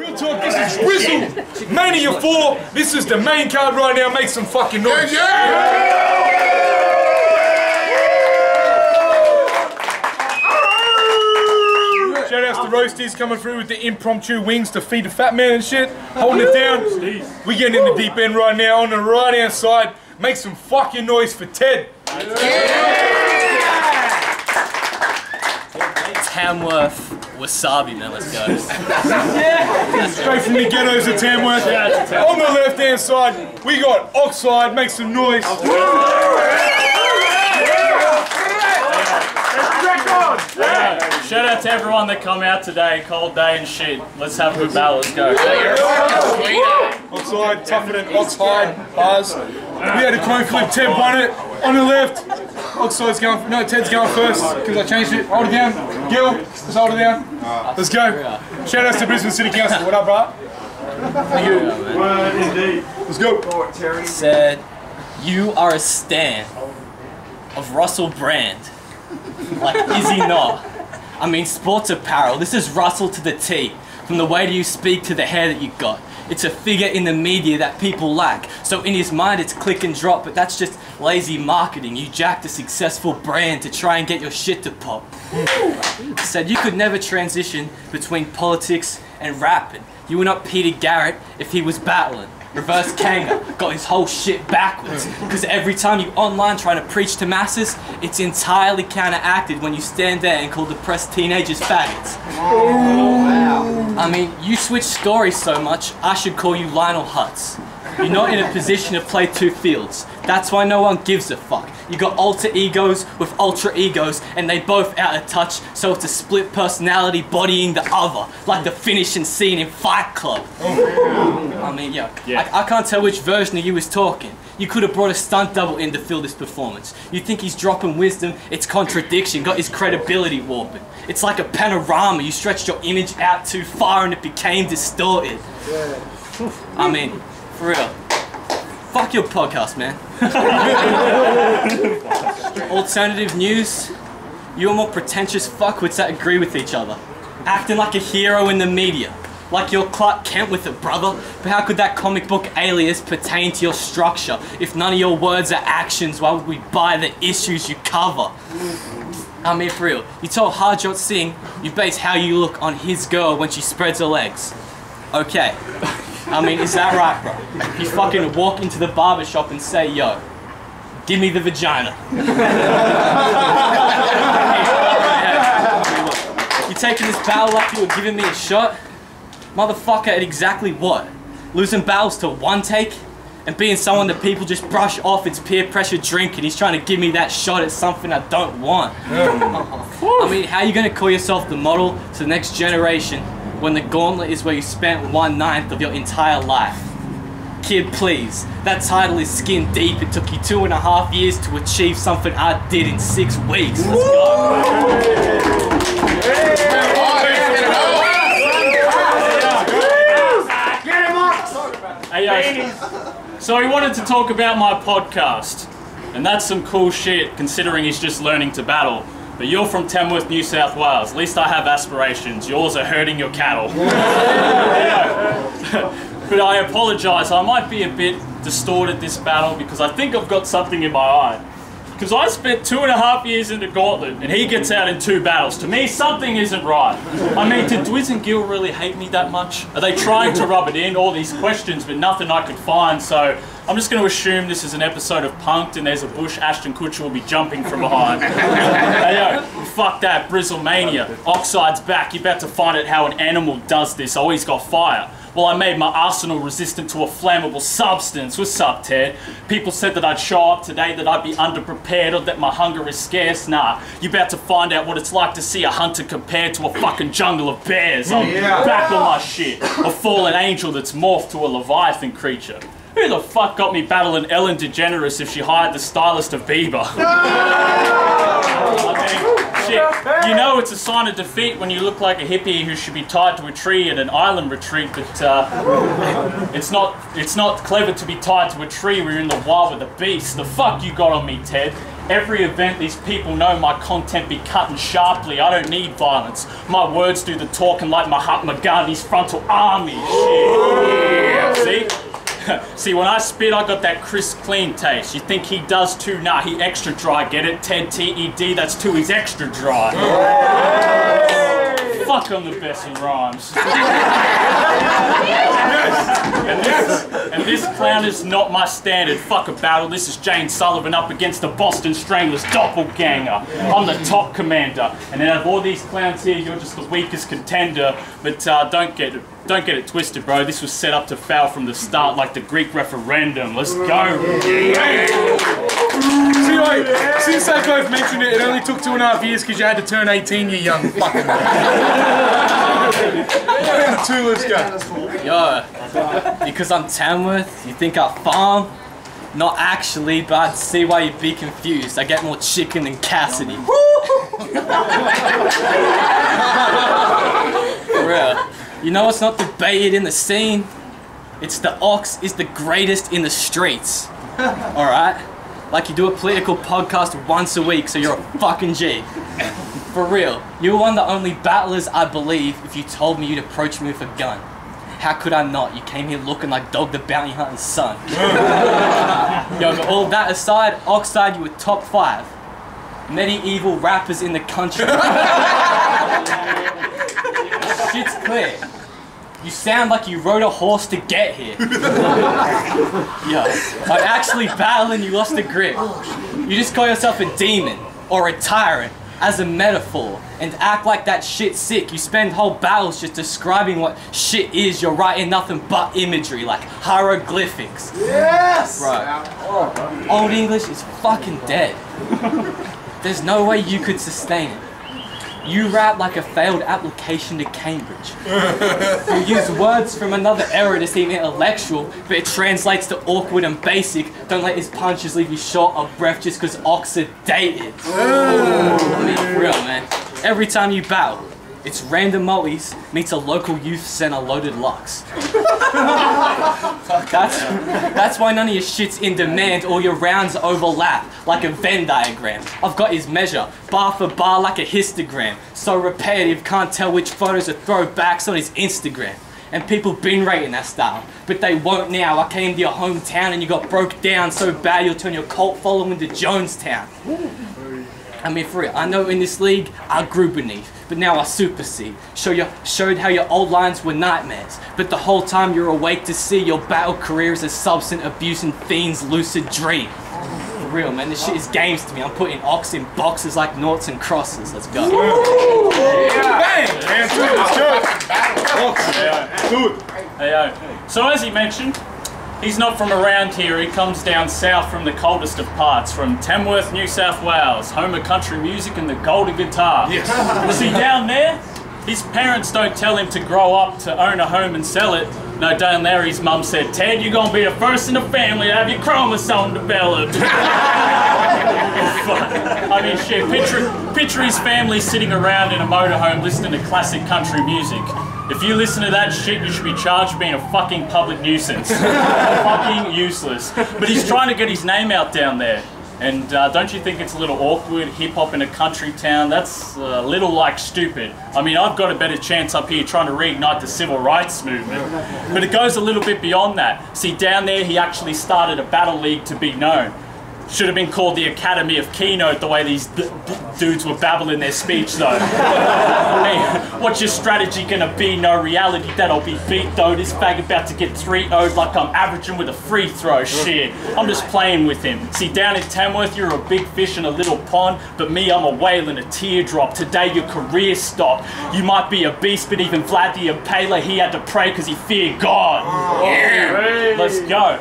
Real talk, this is Brizzle, Mania 4. This is the main card right now. Make some fucking noise. Shout outs to Roasties coming through with the impromptu wings to feed the fat man and shit. Holding it down. We getting in the deep end right now on the right hand side. Make some fucking noise for Ted. Tamworth wasabi, man, let's go. Straight from the ghettos of Tamworth. On the left hand side, we got Oxide. Make some noise. Shout out to everyone that come out today, cold day and shit. Let's have a good battle, let's go. Oxide, tougher than Oxide bars. We had a coin flip, Ted won it. On the left, Oxide's going, no, Ted's going first, because I changed it. Hold it down. Gil, let's hold it down. Let's go. Shout out to Brisbane City Council. What up, bro? Thank you. Indeed. Let's go. Said, you are a stan of Russell Brand. Like, is he not? I mean, sports apparel, this is Russell to the T. From the way that you speak to the hair that you got. It's a figure in the media that people lack. So in his mind it's click and drop, but that's just lazy marketing. You jacked a successful brand to try and get your shit to pop. Said you could never transition between politics and rapping. You were not Peter Garrett if he was battling. Reverse Kanga, got his whole shit backwards. Because every time you online trying to preach to masses, it's entirely counteracted when you stand there and call depressed teenagers faggots. I mean, you switch stories so much, I should call you Lionel Hutz. You're not in a position to play two fields. That's why no one gives a fuck. You got alter egos with ultra egos, and they both out of touch, so it's a split personality bodying the other, like the finishing scene in Fight Club. I mean, I can't tell which version of you is talking. You could have brought a stunt double in to fill this performance. You think he's dropping wisdom, it's contradiction, got his credibility warping. It's like a panorama, you stretched your image out too far and it became distorted. I mean, for real. Fuck your podcast, man. Alternative news, you are more pretentious fuckwits that agree with each other. Acting like a hero in the media. Like you're Clark Kent with it, brother. But how could that comic book alias pertain to your structure? If none of your words are actions, why would we buy the issues you cover? I mean, for real, you told Harjot Singh you base how you look on his girl when she spreads her legs. Okay. I mean, is that right, bro? You fucking walk into the barbershop and say, yo, give me the vagina. You taking this battle like you were giving me a shot? Motherfucker, at exactly what? Losing battles to one take? And being someone that people just brush off, it's peer pressure drinking. He's trying to give me that shot at something I don't want. I mean, how are you going to call yourself the model to the next generation when the gauntlet is where you spent 1/9 of your entire life? Kid, please. That title is skin deep. It took you 2.5 years to achieve something I did in 6 weeks. Let's go. Hey, so he wanted to talk about my podcast, and that's some cool shit considering he's just learning to battle. But you're from Tamworth, New South Wales. At least I have aspirations. Yours are herding your cattle. But I apologise, I might be a bit distorted this battle because I think I've got something in my eye. Because I spent 2.5 years in the gauntlet and he gets out in 2 battles. To me, something isn't right. I mean, did Dwiz and Gil really hate me that much? Are they trying to rub it in? All these questions, but nothing I could find. So I'm just going to assume this is an episode of Punk'd and there's a bush Ashton Kutcher will be jumping from behind. Hey, yo, fuck that, Brizzlemania. Oxide's back. You're about to find out how an animal does this. Oh, he's got fire. Well, I made my arsenal resistant to a flammable substance. What's up, Ted? People said that I'd show up today, that I'd be underprepared, or that my hunger is scarce. Nah, you're about to find out what it's like to see a hunter compared to a fucking jungle of bears. I'm back on my shit. A fallen angel that's morphed to a leviathan creature. Who the fuck got me battling Ellen DeGeneres if she hired the stylist of Bieber? I mean, shit, you know it's a sign of defeat when you look like a hippie who should be tied to a tree at an island retreat, but it's not clever to be tied to a tree when you're in the wild with a beast. The fuck you got on me, Ted? Every event, these people know my content be cutting sharply. I don't need violence. My words do the talking like Mahatma Gandhi's frontal army. Shit. See? See, when I spit, I got that crisp, clean taste. You think he does too? Nah, he extra dry. Get it? Ted, T-E-D, that's two, he's extra dry. Fuck, I'm the best in rhymes. And this clown is not my standard. Fuck a battle, this is Jane Sullivan up against the Boston Stranglers doppelganger. I'm the top commander. And out of all these clowns here, you're just the weakest contender. But don't get it twisted, bro. This was set up to fail from the start like the Greek referendum. Let's go. See, like, since they both mentioned it, it only took 2.5 years because you had to turn 18, you young fucking two, let's go. Yo, because I'm Tamworth, you think I farm? Not actually, but I'd see why you'd be confused. I get more chicken than Cassidy. For real. You know what's not debated in the scene? It's the Ox is the greatest in the streets. Alright? Like you do a political podcast once a week, so you're a fucking G. For real. You were one of the only battlers I believe if you told me you'd approach me with a gun. How could I not? You came here looking like Dog the Bounty Hunter's son. Yo, but all that aside, Oxide, you were top 5 medieval rappers in the country. Shit's clear. You sound like you rode a horse to get here. Yo, I'm actually battling, you lost the grip. You just call yourself a demon or a tyrant as a metaphor and act like that shit's sick. You spend whole battles just describing what shit is. You're writing nothing but imagery like hieroglyphics. Yes! Bro, Old English is fucking dead. There's no way you could sustain it. You rap like a failed application to Cambridge. You use words from another era to seem intellectual, but it translates to awkward and basic. Don't let his punches leave you short of breath just because oxidated. I mean, for real, man. Every time you battle, it's random mowies meets a local youth centre loaded Lux. That's why none of your shit's in demand. All your rounds overlap like a Venn diagram. I've got his measure, bar for bar like a histogram. So repetitive, can't tell which photos are throwbacks on his Instagram. And people been rating that style, but they won't now. I came to your hometown and you got broke down so bad you'll turn your cult following to Jonestown. I mean, for real, I know in this league I grew beneath, but now I supersede. Showed how your old lines were nightmares, but the whole time you're awake to see your battle career is a substance abusing fiend's lucid dream. For real, man, this shit is games to me. I'm putting Ox in boxes like noughts and crosses. Let's go. Bang! Let's go. Hey, yo. So as he mentioned, he's not from around here. He comes down south from the coldest of parts, from Tamworth, New South Wales, home of country music and the golden guitar. Yes. See, down there, his parents don't tell him to grow up to own a home and sell it. No, down there his mum said, Ted, you're gonna be the first in the family to have your chromosome developed. I mean, shit, picture his family sitting around in a motorhome listening to classic country music. If you listen to that shit, you should be charged with being a fucking public nuisance. Fucking useless. But he's trying to get his name out down there. And don't you think it's a little awkward, hip-hop in a country town? That's a little, like, stupid. I mean, I've got a better chance up here trying to reignite the civil rights movement. But it goes a little bit beyond that. See, down there, he actually started a battle league to be known. Should have been called the Academy of Keynote, the way these dudes were babbling their speech, though. Hey, what's your strategy gonna be? No reality that'll be beat, though. This fag about to get 3-0'd like I'm averaging with a free throw. Shit, I'm just playing with him. See, down in Tamworth, you're a big fish in a little pond, but me, I'm a whale in a teardrop. Today, your career stopped. You might be a beast, but even Vlad the Impaler, he had to pray because he feared God. Yeah. Let's go.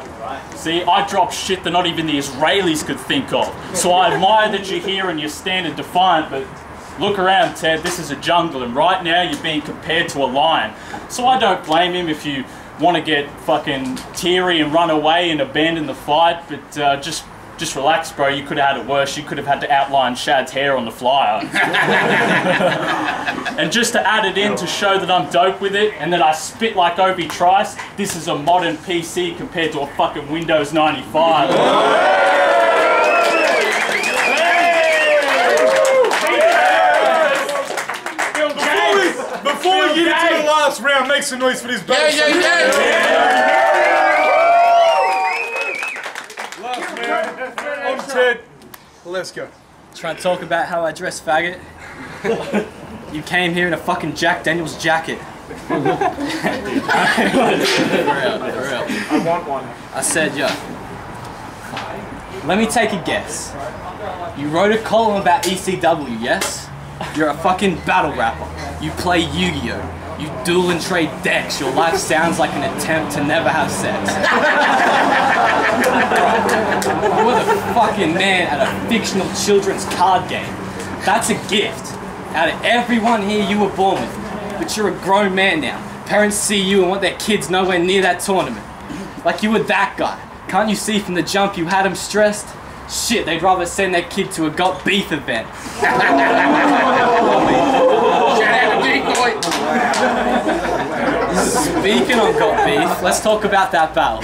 See, I drop shit that not even the Israelis could think of. So I admire that you're here and you're standing defiant, but look around, Ted, this is a jungle, and right now you're being compared to a lion. So I don't blame him if you want to get fucking teary and run away and abandon the fight, but just relax, bro. You could have had it worse. You could have had to outline Shad's hair on the flyer. And just to add it in to show that I'm dope with it and that I spit like Obi Trice, this is a modern PC compared to a fucking Windows 95. last round. Make some noise for this battle. Last round. On Ted. Let's go. Trying to talk about how I dress, faggot. You came here in a fucking Jack Daniels jacket. For real. I want one. I said, yo, let me take a guess. You wrote a column about ECW, yes? You're a fucking battle rapper. You play Yu-Gi-Oh! You duel and trade decks. Your life sounds like an attempt to never have sex. You were the fucking man at a fictional children's card game. That's a gift. Out of everyone here you were born with. But you're a grown man now. Parents see you and want their kids nowhere near that tournament. Like you were that guy. Can't you see from the jump you had them stressed? Shit, they'd rather send their kid to a got beef event. Speaking of got beef, let's talk about that battle.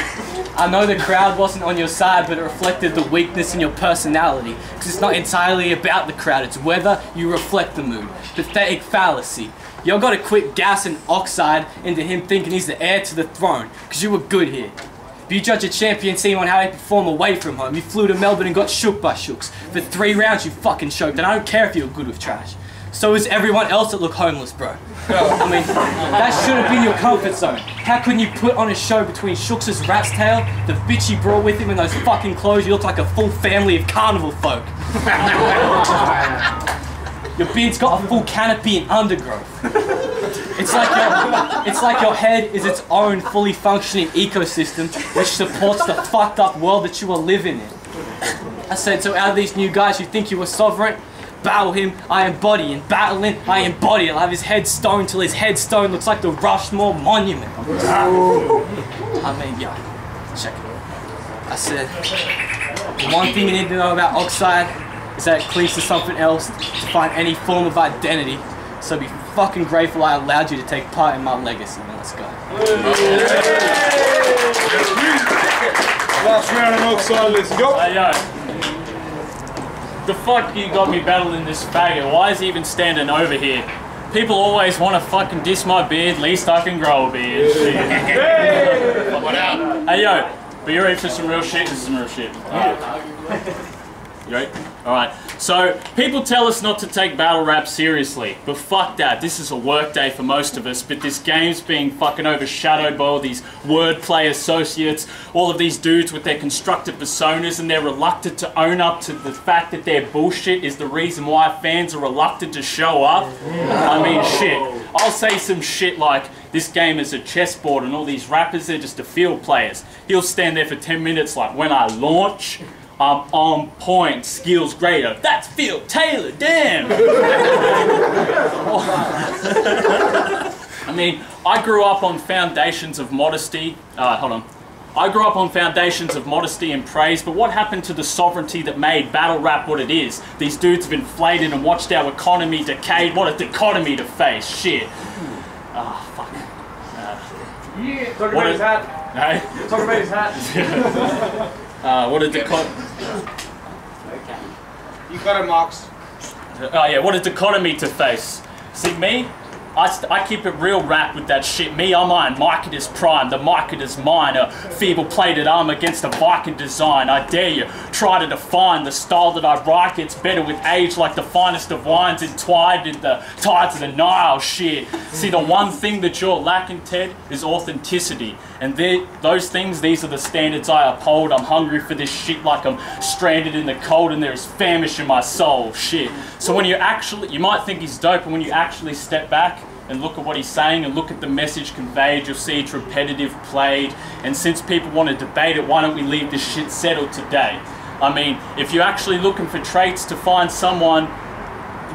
I know the crowd wasn't on your side, but it reflected the weakness in your personality. Because it's not entirely about the crowd, it's whether you reflect the mood. Pathetic fallacy. Y'all gotta quit gassing Oxide into him thinking he's the heir to the throne, because you were good here. But you judge a champion team on how they perform away from home. You flew to Melbourne and got shook by shooks. For 3 rounds you fucking choked, and I don't care if you were good with trash. So is everyone else that look homeless, bro. I mean, that should have been your comfort zone. How couldn't you put on a show between Shooks' rat's tail, the bitch he brought with him, and those fucking clothes? You look like a full family of carnival folk. Your beard's got a full canopy and undergrowth. It's like your head is its own fully functioning ecosystem which supports the fucked up world that you are living in. I said, so out of these new guys who think you are sovereign, battle him, I embody, and battling, I embody. I'll have his head stone till his headstone looks like the Rushmore Monument. I mean, yo, check it. I said, the one thing you need to know about Oxide is that it cleaves to something else to find any form of identity. So be fucking grateful I allowed you to take part in my legacy. Man, let's go. Last round on Oxide, let's go. Hey, yo. The fuck you got me battling this faggot? Why is he even standing over here? People always want to fucking diss my beard, least I can grow a beard. Hey yo, but you're ready for some real shit? This is some real shit. You ready? Alright. So, people tell us not to take battle rap seriously, but fuck that. This is a work day for most of us, but this game's being fucking overshadowed by all these wordplay associates, all of these dudes with their constructed personas, and they're reluctant to own up to the fact that their bullshit is the reason why fans are reluctant to show up. I mean, shit. I'll say some shit like, this game is a chessboard and all these rappers, they're just the field players. He'll stand there for 10 minutes like, when I launch, I'm on point, skills greater. That's Phil Taylor, damn! I mean, I grew up on foundations of modesty. I grew up on foundations of modesty and praise, but what happened to the sovereignty that made battle rap what it is? These dudes have inflated and watched our economy decayed. What a dichotomy to face, shit. Ah, fuck. Talk about his hat. Hey? Talk about his hat. What a dichotomy. You got it, Marks. Oh yeah, what a dichotomy to face. See me? I keep it real rap with that shit. Me, I'm Iron Mike is prime, the mic is mine. A feeble-plated arm against a Viking design. I dare you, try to define the style that I write. Gets better with age like the finest of wines entwined in the tides of the Nile. Shit. See, the one thing that you're lacking, Ted, is authenticity. And those things, these are the standards I uphold. I'm hungry for this shit like I'm stranded in the cold and there is famish in my soul. Shit. So when you might think he's dope, and when you actually step back and look at what he's saying and look at the message conveyed, you'll see it's repetitive, played, and since people want to debate it, why don't we leave this shit settled today? I mean, if you're actually looking for traits to find someone,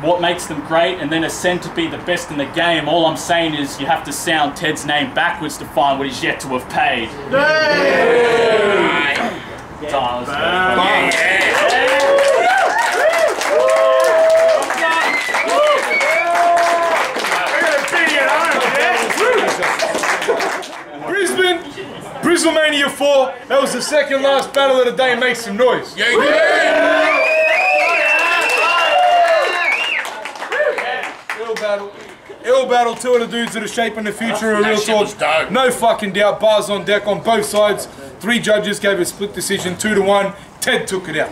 what makes them great, and then ascend to be the best in the game, all I'm saying is you have to sound Ted's name backwards to find what he's yet to have paid. Brisbane Mania 4, that was the second last battle of the day. Make some noise. Yeah, yeah. Ill battle. Ill battle, two of the dudes that are shaping the future of Real shit was Talk. dope. No fucking doubt, bars on deck on both sides. 3 judges gave a split decision, 2-1. Ted took it out.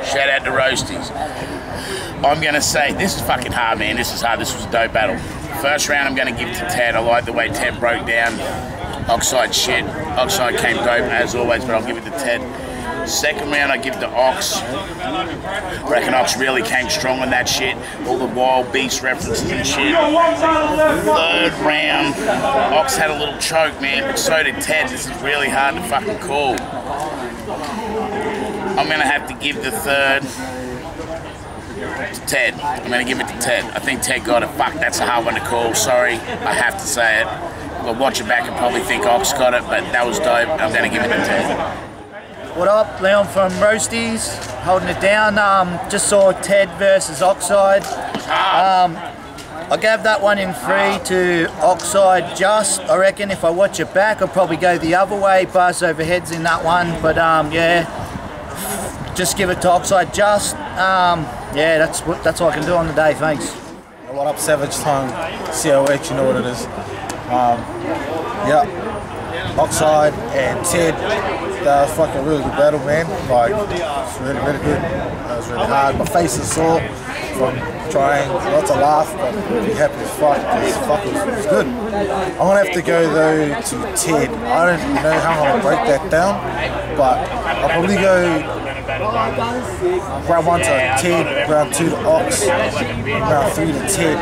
Shout out to Roasties. I'm going to say, this is fucking hard, man. This is hard. This was a dope battle. First round, I'm going to give to Ted. I like the way Ted broke down Oxide shit. Oxide came dope, as always, but I'll give it to Ted. Second round, I give to Ox. I reckon Ox really came strong on that shit. All the wild beast references and shit. Third round, Ox had a little choke, man, but so did Ted. This is really hard to fucking call. I'm going to have to give the third to Ted. I'm going to give it to Ted. I think Ted got it. Fuck, that's a hard one to call. Sorry, I have to say it. We'll watch it back and probably think Ox got it, but that was dope. I'm going to give it to Ted. What up, Leon from Roasties, holding it down. Just saw Ted versus Oxide. I gave that one in 3 to Oxide just. I reckon if I watch it back, I'll probably go the other way, buzz over heads in that one. But yeah, just give it to Oxide just. Yeah, that's all I can do on the day, thanks. What up, Savage Tongue, COX, you know what it is. Yeah, Oxide and Ted, that was fucking really good battle, man. Like, it's really, really good. That was really hard. My face is sore from trying not to laugh, but really happy as fuck, because fuck, it was good. I'm gonna have to go though to Ted. I don't know how I'm gonna break that down, but I'll probably go round 1 to Ted, round 2 to Ox, round 3 to Ted.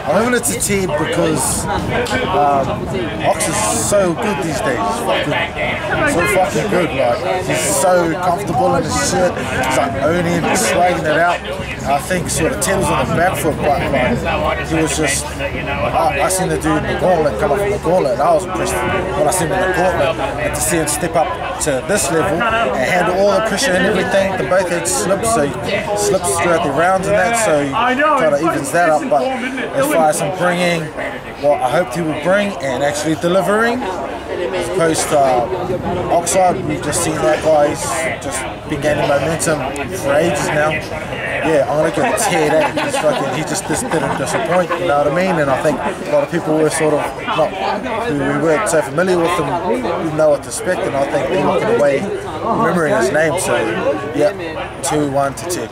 I'm moving it to Ted because Ox is so good these days. So fucking good. Like, he's so comfortable in his shit. He's like owning it, swagging it out. I think sort of Ted was on the back foot, but like, he was just. I seen the dude in the gauntlet come up from the gauntlet, and I was impressed when I seen him in the gauntlet, and to see him step up to this level and handle all the pressure and everything. The both heads slips, so he slips throughout the rounds and that, so he kind of evens that up. But as far as him bringing what I hoped he would bring and actually delivering, as opposed to Oxide, we've just seen that guy. He's just been gaining momentum for ages now. Yeah, I'm gonna go Ted. He just didn't disappoint, you know what I mean? And I think a lot of people were sort of not who we weren't so familiar with him, didn't know what to expect, and I think they're looking away remembering his name. So yeah, 2-1 to Ted.